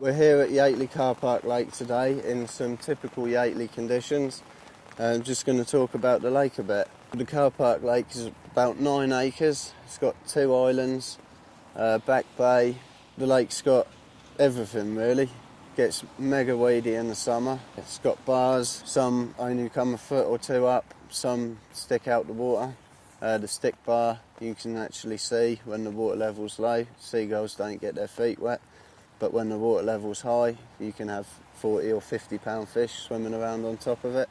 We're here at Yateley Car Park Lake today in some typical Yateley conditions. I'm just going to talk about the lake a bit. The car park lake is about 9 acres. It's got 2 islands, back bay. The lake's got everything really. Gets mega weedy in the summer. It's got bars, some only come a foot or 2 up, some stick out the water. The stick bar you can actually see when the water level's low. Seagulls don't get their feet wet. But when the water level's high, you can have 40 or 50 pound fish swimming around on top of it.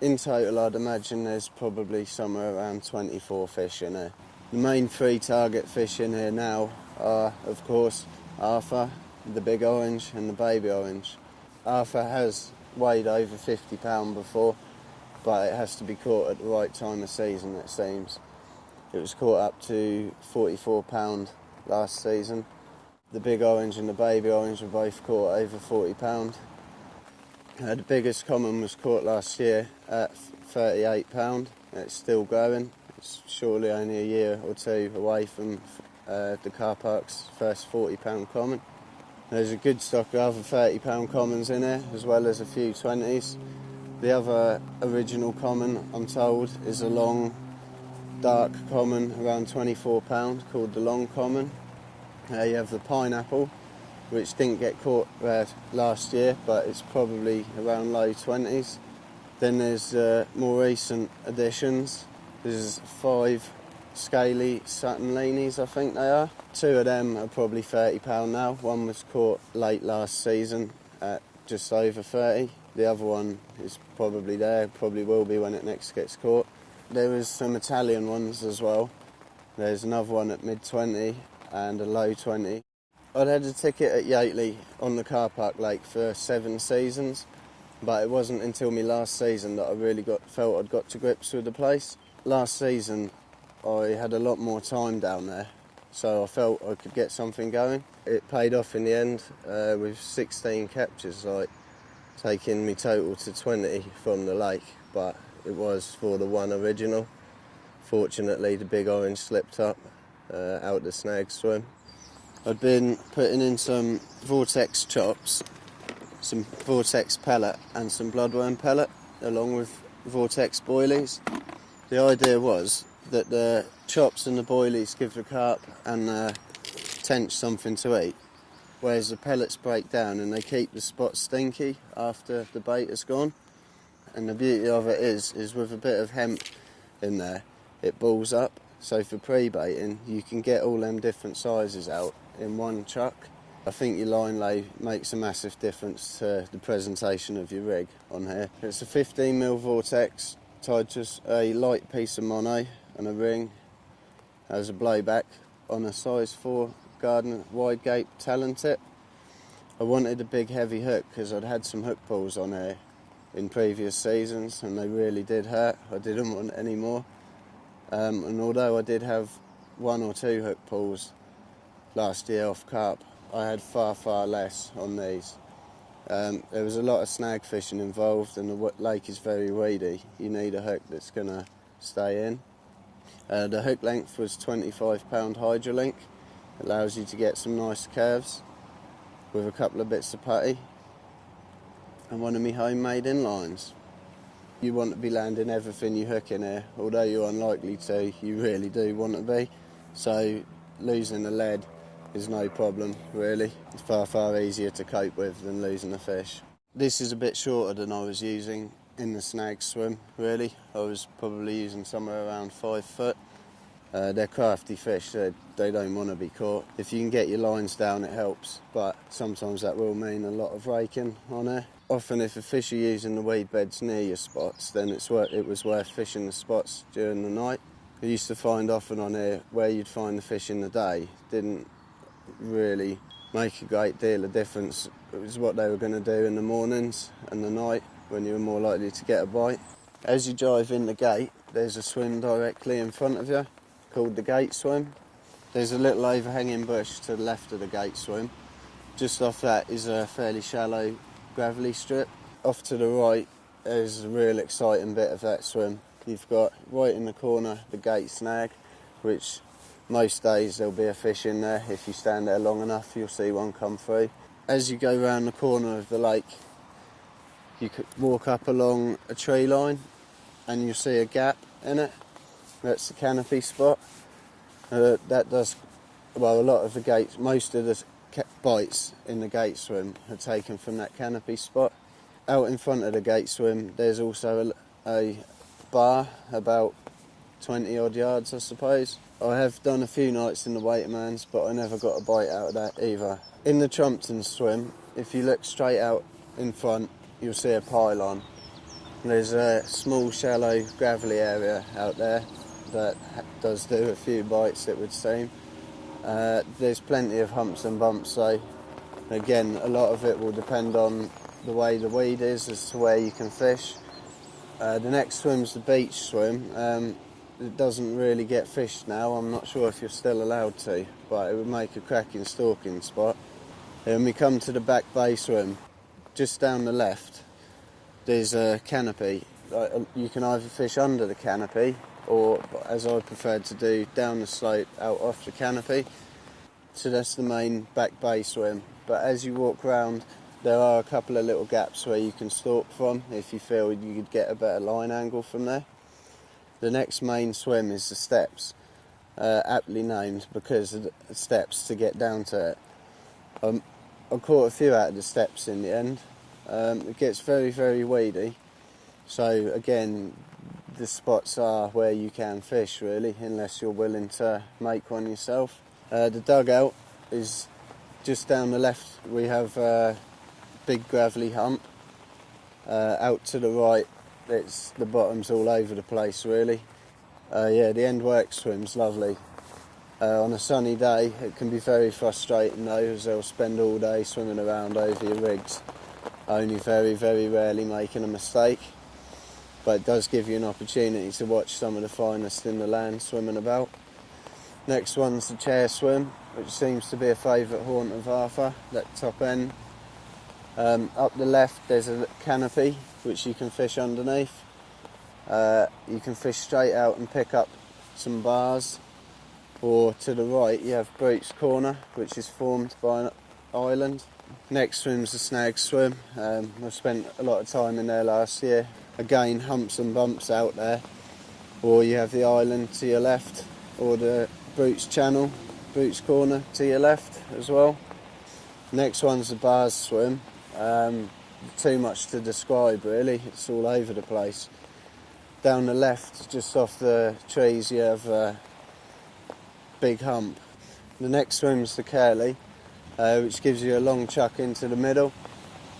In total, I'd imagine there's probably somewhere around 24 fish in here. The main 3 target fish in here now are, of course, Arthur, the big orange and the baby orange. Arthur has weighed over 50 pound before, but it has to be caught at the right time of season, it seems. It was caught up to 44 pound last season. The big orange and the baby orange were both caught over 40 pound. The biggest common was caught last year at 38 pound. It's still growing. It's surely only a year or 2 away from the car park's first 40 pound common. There's a good stock of other 30 pound commons in here, as well as a few 20s. The other original common, I'm told, is a long, dark common around 24 pound called the long common. You have the pineapple, which didn't get caught last year, but it's probably around low 20s. Then there's more recent additions. There's 5 scaly Saturninis, I think they are. 2 of them are probably 30 pound now. One was caught late last season at just over 30. The other one is probably there, probably will be when it next gets caught. There was some Italian ones as well. There's another one at mid-20 and a low 20. I'd had a ticket at Yateley on the car park lake for 7 seasons, but it wasn't until my last season that I really felt I'd got to grips with the place. Last season I had a lot more time down there, so I felt I could get something going. It paid off in the end with 16 captures, like taking me total to 20 from the lake, but it was for the one original. Fortunately the big orange slipped up out the snag swim. I'd been putting in some vortex chops, some vortex pellet and some bloodworm pellet along with vortex boilies. The idea was that the chops and the boilies give the carp and the tench something to eat, whereas the pellets break down and they keep the spot stinky after the bait is gone. And the beauty of it is with a bit of hemp in there, it balls up. So for pre-baiting, you can get all them different sizes out in one chuck. I think your line lay makes a massive difference to the presentation of your rig on here. It's a 15mm vortex tied to a light piece of mono and a ring as a blowback on a size 4 Gardner wide gape talon tip. I wanted a big heavy hook because I'd had some hook pulls on here in previous seasons and they really did hurt. I didn't want any more. And although I did have 1 or 2 hook pulls last year off carp, I had far less on these. There was a lot of snag fishing involved and the lake is very weedy. You need a hook that's going to stay in. The hook length was 25 pound Hydrolink. It allows you to get some nice curves with a couple of bits of putty and one of my homemade inlines. You want to be landing everything you hook in here, although you're unlikely to, you really do want to be. So losing the lead is no problem really. It's far easier to cope with than losing a fish. This is a bit shorter than I was using in the snag swim really. I was probably using somewhere around 5 foot. They're crafty fish, they don't want to be caught. If you can get your lines down it helps, but sometimes that will mean a lot of raking on here. Often if a fish are using the weed beds near your spots, then it was worth fishing the spots during the night. I used to find often on here where you'd find the fish in the day didn't really make a great deal of difference. It was what they were going to do in the mornings and the night when you were more likely to get a bite. As you drive in the gate, there's a swim directly in front of you called the gate swim. There's a little overhanging bush to the left of the gate swim. Just off that is a fairly shallow gravelly strip. Off to the right there's a real exciting bit of that swim. You've got right in the corner the gate snag, which most days there'll be a fish in there. If you stand there long enough you'll see one come through. as you go round the corner of the lake, you could walk up along a tree line and you'll see a gap in it. That's the canopy spot. That does, well, a lot of the gates, most of the bites in the gate swim are taken from that canopy spot. Out in front of the gate swim, there's also a bar about 20 odd yards, I suppose. I have done a few nights in the weighted man's, but I never got a bite out of that either. In the Trumpton swim, if you look straight out in front, you'll see a pylon. There's a small, shallow, gravelly area out there that does do a few bites, it would seem. There's plenty of humps and bumps, so again, a lot of it will depend on the way the weed is as to where you can fish. The next swim's the beach swim. It doesn't really get fished now. I'm not sure if you're still allowed to, but it would make a cracking stalking spot. Then we come to the back bay swim. Just down the left, there's a canopy. You can either fish under the canopy, or, as I preferred to do, down the slope out off the canopy. So that's the main back bay swim. But as you walk round, there are a couple of little gaps where you can stalk from if you feel you could get a better line angle from there. The next main swim is the steps, aptly named because of the steps to get down to it. I caught a few out of the steps in the end. It gets very, very weedy, so again, the spots are where you can fish really, unless you're willing to make one yourself. The dugout is just down the left. We have a big gravelly hump. Out to the right, the bottom's all over the place really. Yeah, the end work swim's lovely. On a sunny day it can be very frustrating though, as they'll spend all day swimming around over your rigs, only very, very rarely making a mistake. But it does give you an opportunity to watch some of the finest in the land swimming about. Next one's the chair swim, which seems to be a favourite haunt of Arthur, that top end. Up the left there's a canopy which you can fish underneath. You can fish straight out and pick up some bars, or to the right you have Brute's Corner, which is formed by an island. Next swim's the snag swim. I spent a lot of time in there last year. Again, humps and bumps out there, or you have the island to your left, or the Brute's Channel, Brute's Corner to your left as well. Next one's the bars swim. Too much to describe really, it's all over the place. Down the left, just off the trees, you have a big hump. The next swim's the curly, which gives you a long chuck into the middle.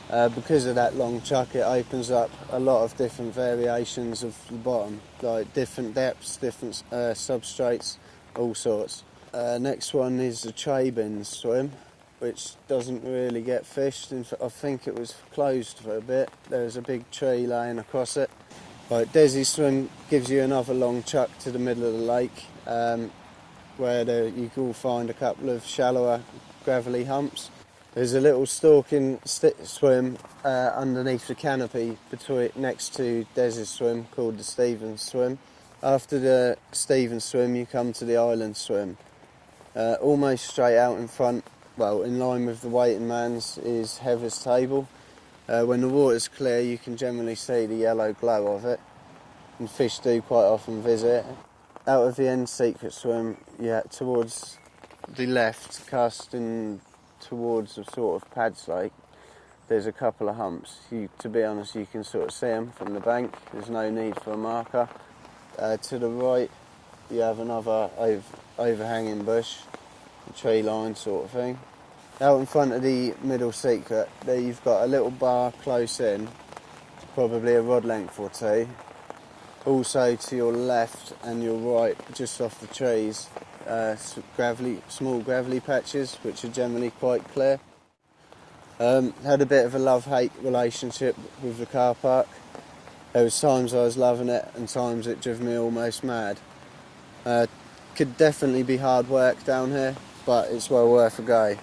Because of that long chuck, it opens up a lot of different variations of the bottom, like different depths, different substrates, all sorts. Next one is the tray bins swim, which doesn't really get fished. In fact, I think it was closed for a bit. There's a big tree laying across it. Right, Desi swim gives you another long chuck to the middle of the lake, where you can find a couple of shallower gravelly humps. There's a little stalking swim underneath the canopy next to Desi's swim, called the Stevens swim. After the Stevens swim you come to the island swim. Almost straight out in front, well, in line with the waiting man's, is Heather's Table. When the water's clear you can generally see the yellow glow of it, and fish do quite often visit. Out of the end secret swim, yeah, towards the left, casting towards a sort of Pads Lake, there's a couple of humps. To be honest, you can sort of see them from the bank. There's no need for a marker. To the right, you have another overhanging bush, a tree line sort of thing. Out in front of the middle secret, there you've got a little bar close in, probably a rod length or two. Also to your left and your right, just off the trees, small gravelly patches, which are generally quite clear. Had a bit of a love-hate relationship with the car park. There was times I was loving it and times it drove me almost mad. Could definitely be hard work down here, but it's well worth a go.